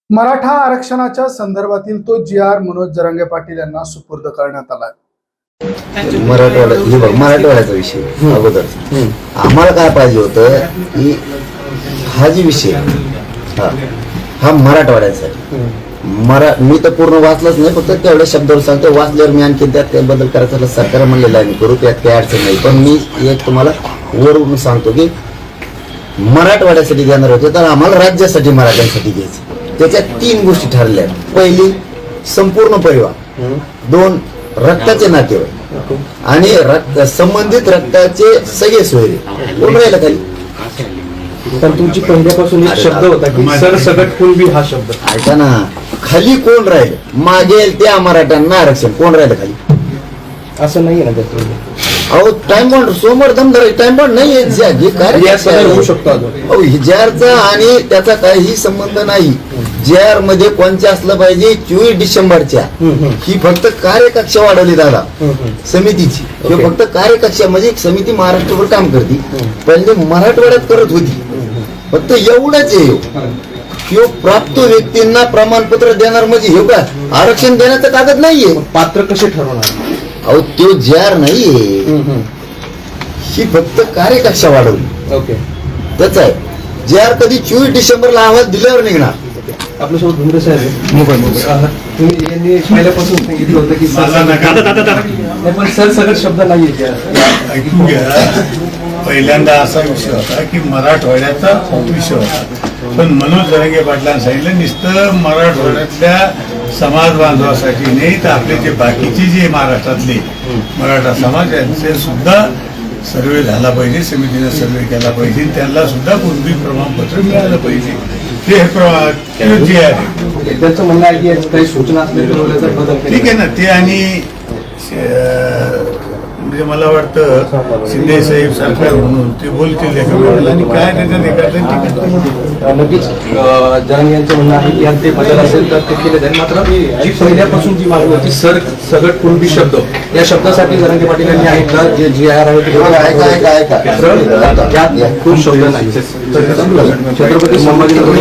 मराठा आरक्षणाच्या संदर्भातील तो जी.आर. मनोज जरांगे पाटील यांना सुपूर्द करण्यात आला. मराठवाड्याचा विषय अगोदर आम्हाला काय पाहिजे होतं की हा जी विषय हा मराठवाड्यासाठी मी तर पूर्ण वाचलंच नाही, फक्त तेवढ्या शब्दावर सांगतो. वाचल्यावर मी आणखी त्यात काही बदल करायचा असला सरकार म्हणलेलं आहे, करू, त्यात काही अडचण नाही. पण मी एक तुम्हाला वरून सांगतो की मराठवाड्यासाठी देणार होते तर आम्हाला राज्यासाठी मराठ्यांसाठी घ्यायचं. त्याच्यात 3 गोष्टी ठरल्या. पहिली, संपूर्ण परिवार. 2, रक्ताचे नातेवाईक. आणि संबंधित रक्ताचे सगळे सोयरे. कोण राहिलं खाली? पण तुमची पहिल्यापासून एक शब्द होता की सरसकट कुणबी हा शब्द. ऐका ना, खाली कोण राहिलं? मागेल त्या मराठ्यांना आरक्षण. कोण राहिलं खाली? असं नाहीये ना त्यात. अहो टाइम बॉन्ड समोर दमदार टाइम बॉन्ड नाहीये. जे कार्य होऊ शकतो अहो जॅरचा आणि त्याचा काही संबंध नाही. जॅर मध्ये कोणत्या असलं पाहिजे? 24 डिसेंबरच्या. ही फक्त कार्यकक्षा वाढवली दादा समितीची. फक्त कार्यकक्षा म्हणजे समिती महाराष्ट्रभर काम करते. पहिले मराठवाड्यात करत होती. फक्त एवढंच आहे, प्राप्त व्यक्तींना प्रमाणपत्र देणार म्हणजे हे का आरक्षण देण्याचा कागद नाहीये. पात्र कसे ठरवणार? अहो तो जॅर नाहीये, ही फक्त कार्यकक्षा वाढवली. ओके, त्याच आहे. जॅर कधी 24 डिसेंबरला अहवाल दिल्यावर निघणार. आपल्यासोबत भुमरे साहेब तुम्ही यांनी पहिल्यापासून सांगितलं होतं की पण सरसकट शब्द नाहीये. ऐकून घ्या, पहिल्यांदा असा विषय होता की मराठवाड्याचा विषय होता. पण मनोज जरांगे पाटलांनी सांगितलं नुसतं मराठवाड्यातल्या समाज बांधवासाठी नाही, तर आपले जे बाकीचे जे महाराष्ट्रातले मराठा समाज यांचे सुद्धा सर्वे झाला पाहिजे. समितीने सर्वे केला पाहिजे. त्यांना सुद्धा कुणबी प्रमाणपत्र मिळालं पाहिजे. ते जे आहे त्यांचं म्हणणं आहे की काही सूचना असल्या ठीक आहे ना. ते आणि म्हणजे मला वाटतं शिंदे साहेब सरकार म्हणून ते बोलतील आणि काय त्याच्यात नक्कीच जरांगे यांचं म्हणणं आहे की यात ते बदल असेल तर ते केले जाईल. मात्र जी पहिल्यापासून जी मागणी होती सरसकट कुणबी शब्द, या शब्दासाठी जरांगे पाटील यांनी ऐकलं जे जी.आर. आहे त्यात खूप शब्द नाही. छत्रपती संभाजीनगर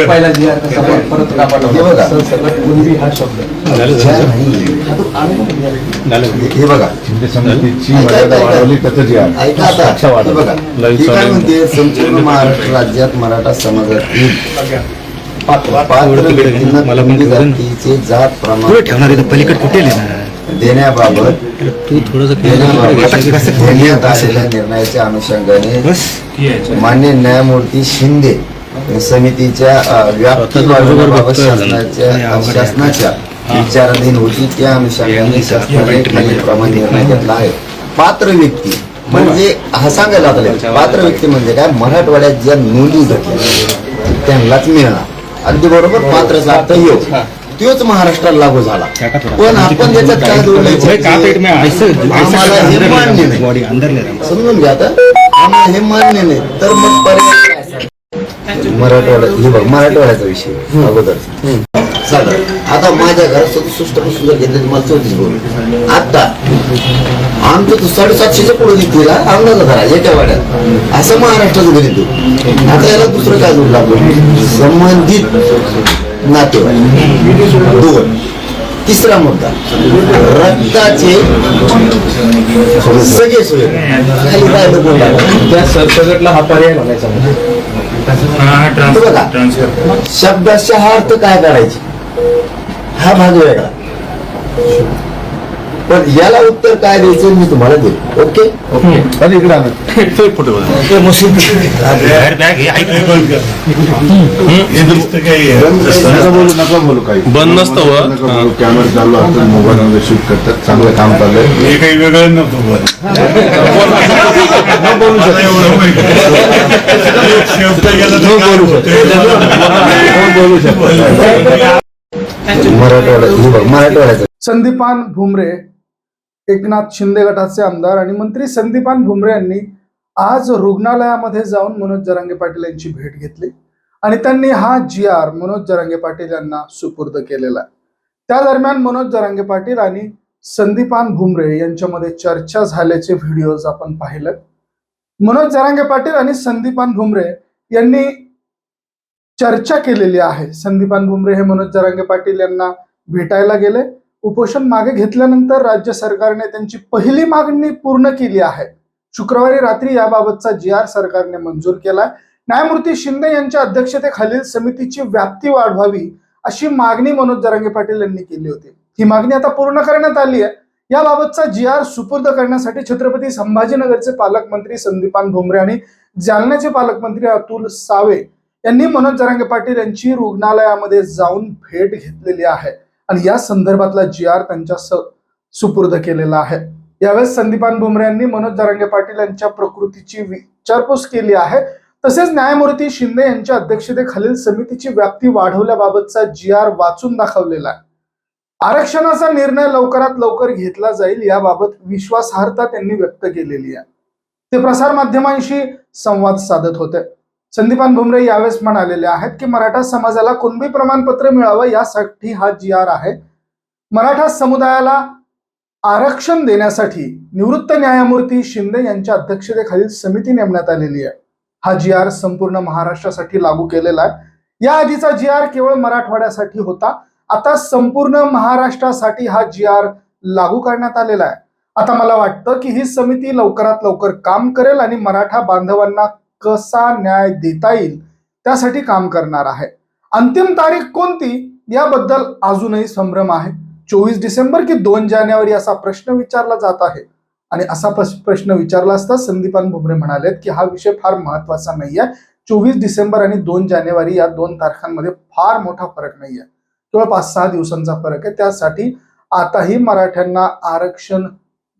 पहिला जी.आर. परत हा शब्द हे बघा समितीची मर्यादा वाढवली त्याचं जे ऐका आता. हे बघा हे काय म्हणते, संपूर्ण महाराष्ट्र राज्यात मराठा समाजातील पात्र व्यक्तींना कुणबी जातीचे जात प्रमाण पलीकडे कुठे देण्याबाबत घेण्यात आलेल्या निर्णयाच्या अनुषंगाने मान्य न्यायमूर्ती शिंदे समितीच्या व्याप्तीबाबत शासनाच्या विचाराधीन होती. त्या अनुषंगाने शासनाने खालीलप्रमाणे निर्णय घेतला आहे. पात्र व्यक्ती म्हणजे हा सांगायला लागले. पात्र व्यक्ती म्हणजे काय? मराठवाड्यात ज्या नोंदी घेतल्या त्यांनाच मिळणार. अगदी बरोबर. पात्रचा अर्थ योग तोच महाराष्ट्राला लागू झाला. पण आपण त्याच्यात काय आम्हाला हे मान्य नाही. समजून घ्या आता. आम्हाला हे मान्य नाही तर मग पर्याय मराठवाड्याचा विषय अगोदर चालेल. आता माझ्या घरात 67 पासून जर घेतले मला 34 बोल. आता आमचं तो 750च्या पुढे निघतील अंगाचा धरा एका वाड्यात असं महाराष्ट्राचं गणित. आता याला दुसरं काय जोडलं आपण? संबंधित नातेवाईक. 2. तिसरा मुद्दा, रक्ताचे सगळे सोय. खाली राहिलं त्या सरसकटला हा पर्याय म्हणायचा. बघा शब्दाचा हा अर्थ काय करायचे हा भाग वेगळा. पण याला उत्तर काय द्यायचं मी तुम्हाला देईल. ओके बंद नसतं कॅमेरा चालू असतो, मोबाईल मध्ये शूट करतात. चांगलं काम चाललंय. हे काही वेगळं नव्हतं. मराठवाड्याचं संदीपान भुमरे, एकनाथ शिंदे गटाचे आमदार आणि मंत्री संदीपान भुमरे यांनी आज रुग्णालयामध्ये जाऊन मनोज जरांगे पाटील यांची भेट घेतली आणि त्यांनी हा जी.आर. मनोज जरांगे पाटील यांना सुपूर्द केलेला आहे. त्या दरम्यान मनोज जरांगे पाटील आणि संदीपान भुमरे यांच्यामध्ये चर्चा झाल्याचे व्हिडिओज आपण पाहिले. मनोज जरांगे पाटील आणि संदीपान भुमरे यांनी चर्चा केलेली आहे. संदीपान भुमरे हे मनोज जरांगे पाटील यांना भेटायला गेले. उपोषण मागे घेतल्यानंतर राज्य सरकारने त्यांची पहिली मागणी पूर्ण केली आहे. शुक्रवारी रात्री याबाबतचा GR सरकारने मंजूर केलाय. न्यायमूर्ती शिंदे यांच्या अध्यक्षतेखालील समितीची व्याप्ती वाढवावी अशी मागणी मनोज जरांगे पाटील यांनी केली होती. ही मागणी आता पूर्ण करण्यात आली आहे. याबाबतचा GR सुपूर्द करण्यासाठी छत्रपती संभाजीनगरचे पालकमंत्री संदीपान भुमरे आणि जालन्याचे पालकमंत्री अतुल सावे यांनी मनोज जरांगे पाटील यांची रुग्णालयामध्ये जाऊन भेट घेतलेली आहे आणि या संदर्भातला GR त्यांच्या सुपूर्द केलेला आहे. यावेळेस संदीपान भुमरे यांनी मनोज जरांगे पाटील यांच्या प्रकृतीची विचारपूस केली आहे. तसेच न्यायमूर्ती शिंदे यांच्या अध्यक्षतेखालील समितीची व्याप्ती वाढवल्याबाबतचा GR वाचून दाखवलेला आहे. आरक्षणाचा निर्णय लवकरात लवकर घेतला जाईल याबाबत विश्वासार्हता त्यांनी व्यक्त केलेली आहे. ते प्रसार माध्यमांशी संवाद साधत होते. संदीपान भुमरे यावेळेस म्हणालेले आहेत की मराठा समाजाला कुणबी प्रमाणपत्र मिळावं यासाठी हा GR आहे. मराठा समुदायाला आरक्षण देण्यासाठी निवृत्त न्यायमूर्ती शिंदे यांच्या अध्यक्षतेखालील समिती नेमण्यात आलेली आहे. हा GR संपूर्ण महाराष्ट्रासाठी लागू केलेला आहे. या आधीचा GR केवळ मराठवाड्यासाठी होता. आता संपूर्ण महाराष्ट्रासाठी हा GR लागू करण्यात आलेला आहे. आता मला वाटतं की ही समिती लवकरात लवकर काम करेल आणि मराठा बांधवांना कसा न्याय देता येईल त्यासाठी काम करणार आहे. अंतिम तारीख कोणती याबद्दल अजूनही संभ्रम आहे. 24 डिसेंबर की 2 जानेवारी असा प्रश्न विचारला जात आहे आणि असा प्रश्न विचारला असता संदीपान भुमरे म्हणालेत की हा विषय फार महत्वाचा नाहीये. 24 डिसेंबर आणि 2 जानेवारी या 2 तारखांमध्ये फार मोठा फरक नाहीये, केवळ 5-6 दिवसांचा फरक आहे. त्यासाठी आताही मराठ्यांना आरक्षण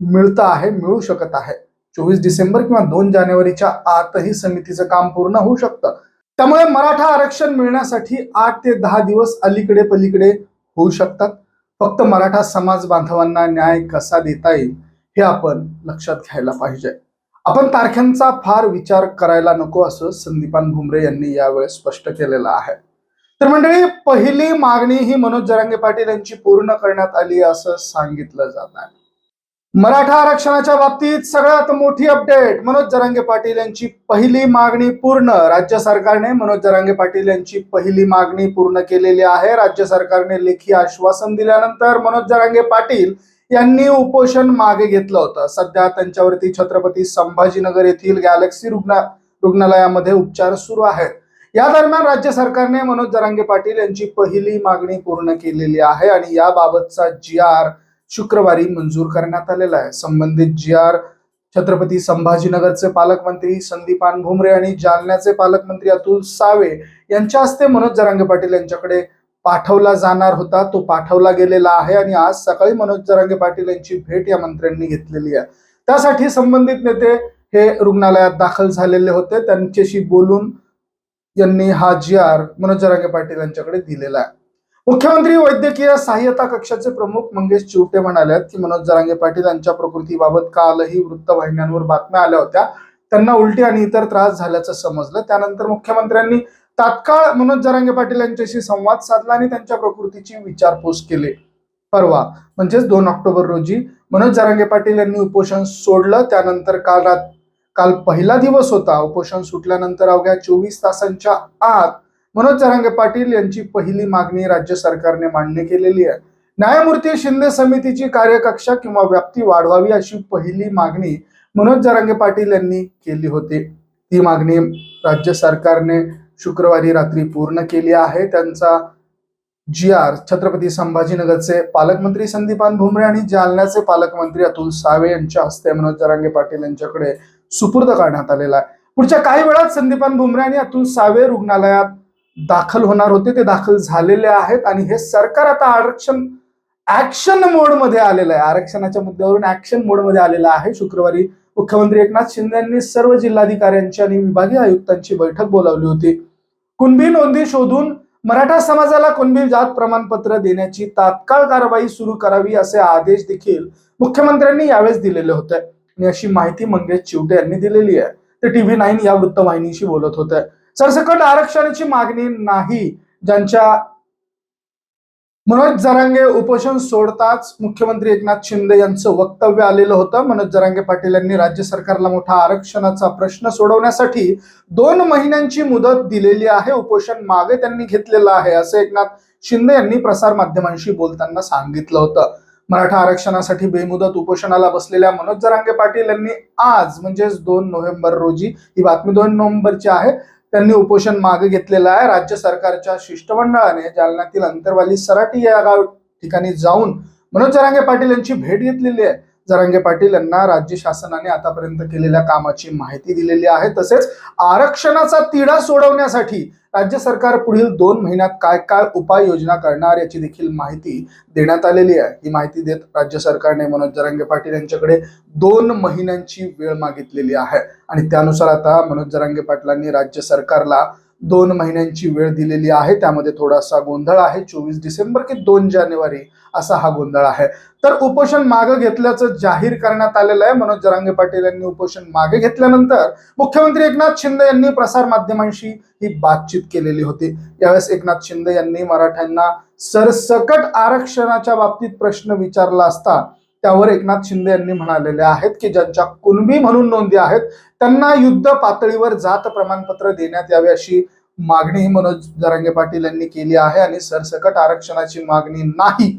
मिळू शकत आहे. 24 डिसेंबर किंवा 2 जानेवारीच्या आतही समितीचं काम पूर्ण होऊ शकतं. त्यामुळे मराठा आरक्षण मिळण्यासाठी 8 ते 10 दिवस अलीकडे पलीकडे होऊ शकतात. फक्त मराठा समाज बांधवांना न्याय कसा देता येईल हे आपण लक्षात घ्यायला पाहिजे. आपण तारखांचा फार विचार करायला नको असं संदीपान भुमरे यांनी यावेळेस स्पष्ट केलेलं आहे. तर मंडळी, पहिली मागणी ही मनोज जरांगे पाटील यांची पूर्ण करण्यात आली असं सांगितलं जात आहे. मराठा आरक्षणाच्या बाबतीत सगळ्यात मोठी अपडेट. मनोज जरांगे पाटील यांची पहिली मागणी पूर्ण. राज्य सरकारने मनोज जरांगे पाटील यांची पहिली मागणी पूर्ण केलेली आहे. राज्य सरकारने लेखी आश्वासन दिल्यानंतर मनोज जरांगे पाटील यांनी उपोषण मागे घेतलं होतं. सध्या त्यांच्यावरती छत्रपती संभाजीनगर येथील गॅलेक्सी रुग्णालयामध्ये उपचार सुरू आहेत. या दरम्यान राज्य सरकारने मनोज जरांगे पाटील यांची पहिली मागणी पूर्ण केलेली आहे आणि याबाबतचा GR शुक्रवारी मंजूर करण्यात आलेला आहे. संबंधित GR छत्रपती संभाजीनगरचे पालकमंत्री संदीपान भुमरे आणि जालन्याचे पालकमंत्री अतुल सावे यांच्या हस्ते मनोज जरांगे पाटील यांच्याकडे पाठवला जाणार होता. तो पाठवला गेलेला आहे आणि आज सकाळी मनोज जरांगे पाटील यांची भेट या मंत्र्यांनी घेतलेली आहे. त्यासाठी संबंधित नेते हे रुग्णालयात दाखल झालेले होते. त्यांच्याशी बोलून यांनी हा GR मनोज जरांगे पाटील यांच्याकडे दिलेला आहे. मुख्यमंत्री वैद्यकीय सहाय्यता कक्षाचे प्रमुख मंगेश चिवटे म्हणाले की मनोज जरांगे पाटील यांच्या प्रकृतीबाबत कालही वृत्तवाहिन्यांवर बातम्या आल्या होत्या. त्यांना उलटी आणि इतर त्रास झाल्याचं समजलं. त्यानंतर मुख्यमंत्र्यांनी तात्काळ मनोज जरांगे पाटील यांच्याशी संवाद साधला आणि त्यांच्या प्रकृतीची विचारपूस केली. परवा म्हणजेच 2 ऑक्टोबर रोजी मनोज जरांगे पाटील यांनी उपोषण सोडलं. त्यानंतर काल पहिला दिवस होता. उपोषण सुटल्यानंतर अवघ्या 24 तासांच्या आत मनोज जरांगे पाटील यांची पहिली मागणी राज्य सरकारने मान्य केलेली आहे. न्यायमूर्ती शिंदे समितीची कार्यकक्षा किंवा व्याप्ती वाढवावी अशी पहिली मागणी मनोज जरांगे पाटील यांनी केली होती. ती मागणी राज्य सरकारने शुक्रवारी रात्री पूर्ण केली आहे. त्यांचा GR छत्रपती संभाजीनगरचे पालकमंत्री संदीपान भुमरे आणि जालन्याचे पालकमंत्री अतुल सावे यांच्या हस्ते मनोज जरांगे पाटील यांच्याकडे सुपूर्द करण्यात आलेला आहे. पुढच्या काही वेळात संदीपान भुमरे आणि अतुल सावे रुग्णालयात दाखल होणार होते. ते दाखल झालेले आहेत आणि हे सरकार आता ऍक्शन मोड मध्ये आलेलं आहे. आरक्षणाच्या मुद्द्यावरून ऍक्शन मोड मध्ये आलेलं आहे. शुक्रवारी मुख्यमंत्री एकनाथ शिंदे यांनी सर्व जिल्हाधिकाऱ्यांची आणि विभागीय आयुक्तांची बैठक बोलावली होती. कुणबी नोंदी शोधून मराठा समाजाला कुणबी जात प्रमाणपत्र देण्याची तात्काळ कारवाई सुरू करावी असे आदेश देखील मुख्यमंत्र्यांनी यावेळेस दिलेले होते आणि अशी माहिती मंगेश चिवटे यांनी दिलेली आहे. ते TV9 या वृत्तवाहिनीशी बोलत होते. सरसकट आरक्षणाची मागणी नाही, ज्यांच्या मनोज जरांगे उपोषण सोडताच मुख्यमंत्री एकनाथ शिंदे यांचं वक्तव्य आलेलं होतं. मनोज जरांगे पाटील यांनी राज्य सरकारला मोठा आरक्षणाचा प्रश्न सोडवण्यासाठी 2 महिन्यांची मुदत दिलेली आहे, उपोषण मागे त्यांनी घेतलेलं आहे, असं एकनाथ शिंदे यांनी प्रसार माध्यमांशी बोलताना सांगितलं होतं. मराठा आरक्षणासाठी बेमुदत उपोषणाला बसलेल्या मनोज जरांगे पाटील यांनी आज म्हणजेच 2 नोव्हेंबर रोजी, ही बातमी 2 नोव्हेंबरची आहे, त्यांनी उपोषण मागे घेतलेलं आहे. राज्य सरकारच्या शिष्टमंडळाने जालन्यातील अंतरवाली सराटी या गाव ठिकाणी जाऊन मनोज जरांगे पाटील यांची भेट घेतलेली आहे. जरांगे पाटील यांना राज्य शासनाने आतापर्यंत केलेल्या कामाची माहिती दिलेली आहे. तसेच आरक्षणाचा तिढा सोडवण्यासाठी राज्य सरकार पुढील 2 महिन्यात काय काय उपाययोजना करणार याची देखील माहिती देण्यात आलेली आहे. ही माहिती देत राज्य सरकारने मनोज जरांगे पाटील यांच्याकडे 2 महिन्यांची वेळ मागितलेली आहे आणि त्यानुसार आता मनोज जरांगे पाटलांनी राज्य सरकारला 2 महिन्यांची वेळ दिलेली आहे. त्यामध्ये थोडासा गोंधळ आहे. 24 डिसेंबर की 2 जानेवारी असा हा गोंधळ आहे. तर उपोषण मागे घेतल्याचं जाहीर करण्यात आलेलं आहे. मनोज जरांगे पाटील यांनी उपोषण मागे घेतल्यानंतर मुख्यमंत्री एकनाथ शिंदे यांनी प्रसार माध्यमांशी ही बातचीत केलेली होती. यावेळेस एकनाथ शिंदे यांनी मराठ्यांना सरसकट आरक्षणाच्या बाबतीत प्रश्न विचारला असता त्यावर एकनाथ शिंदे यांनी म्हणालेले आहेत की ज्यांच्या कुणबी म्हणून नोंदी आहेत त्यांना युद्ध पातळीवर जात प्रमाणपत्र देण्यात यावे अशी मागणी मनोज जरांगे पाटील यांनी केली आहे आणि सरसकट आरक्षणाची मागणी नाही,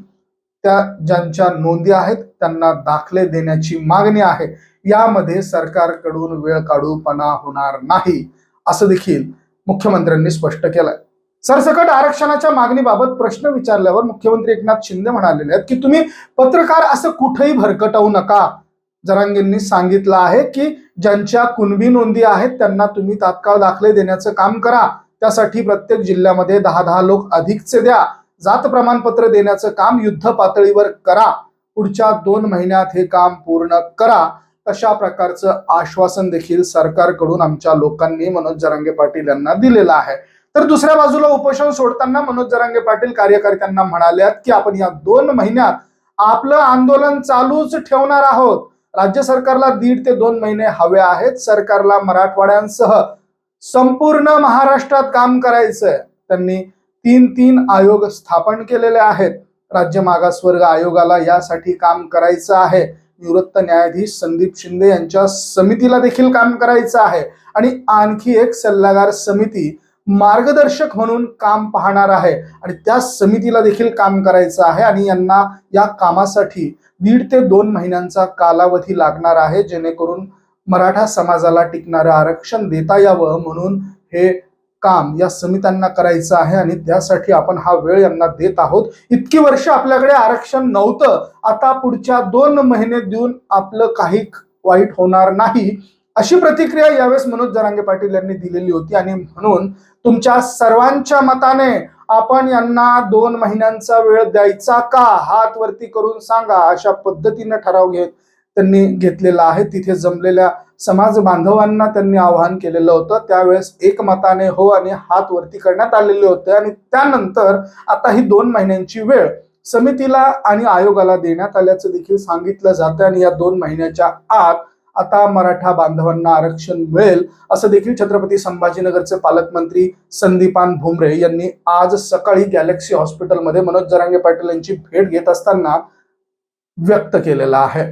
त्या ज्यांच्या नोंदी आहेत त्यांना दाखले देण्याची मागणी आहे. यामध्ये सरकारकडून वेळ काढूपणा होणार नाही असं देखील मुख्यमंत्र्यांनी स्पष्ट केलंय. सरसकट आरक्षणाच्या मागणीबाबत प्रश्न विचारल्यावर मुख्यमंत्री एकनाथ शिंदे म्हणालेले आहेत की तुम्ही पत्रकार असं कुठेही भरकटवू नका. जरांगेंनी सांगितलं आहे की ज्यांच्या कुणबी नोंदी आहेत त्यांना तुम्ही तात्काळ दाखले देण्याचं काम करा. त्यासाठी प्रत्येक जिल्ह्यामध्ये 10-10 लोक अधिकचे द्या. जात प्रमाणपत्र देण्याचं काम युद्ध पातळीवर करा. पुढच्या 2 महिन्यात हे काम पूर्ण करा. अशा प्रकारचं आश्वासन देखील सरकारकडून आमच्या लोकांनी मनोज जरांगे पाटील यांना दिलेलं आहे. तर दुसऱ्या बाजूला उपोषण सोडताना मनोज जरांगे पाटील कार्यकर्त्यांना म्हणाले की आपण या 2 महिन्यात आपलं आंदोलन चालूच ठेवणार आहोत. राज्य सरकारला 1.5 ते 2 महिने हवे आहेत. सरकारला मराठवाड्यांसह संपूर्ण महाराष्ट्रात काम करायचंय. त्यांनी 3 आयोग स्थापन केलेले आहेत. राज्य मागासवर्ग आयोगाला यासाठी काम करायचं आहे. निवृत्त न्यायाधीश संदीप शिंदे यांच्या समितीला देखील काम करायचं आहे आणि आणखी एक सल्लागार समिती मार्गदर्शक म्हणून काम पाहणार आहे आणि त्या समितीला देखील काम करायचं आहे आणि यांना या कामासाठी 1.5 ते 2 महिन्यांचा कालावधी लागणार आहे, जेणेकरून मराठा समाजाला टिकणारं आरक्षण देता यावं म्हणून हे काम या समित्यांना करायचं आहे आणि त्यासाठी आपण हा वेळ यांना देत आहोत. इतकी वर्ष आपल्याकडे आरक्षण नव्हतं, आता पुढच्या 2 महिने देऊन आपलं काही वाईट होणार नाही अशी प्रतिक्रिया यावेळेस मनोज जरांगे पाटील यांनी दिलेली होती. आणि म्हणून तुमच्या सर्वांच्या मताने आपण यांना 2 महिन्यांचा वेळ द्यायचा का, हात वरती करून सांगा, अशा पद्धतीने ठराव त्यांनी घेतलेला आहे. तिथे जमलेल्या समाज बांधवांना त्यांनी आवाहन केलेलं होतं. त्यावेळेस एकमताने हो आणि हात वरती करण्यात आलेले होते आणि त्यानंतर आता ही 2 महिन्यांची वेळ समितीला आणि आयोगाला देण्यात आल्याचं देखील सांगितलं जातं आणि या 2 महिन्याच्या आत आता मराठा बांधवांना आरक्षण मिळेल असं देखील छत्रपती संभाजीनगरचे पालकमंत्री संदीपान भुमरे यांनी आज सकाळी गॅलेक्सी हॉस्पिटलमध्ये मनोज जरांगे पाटील यांची भेट घेत असताना व्यक्त केलेला आहे.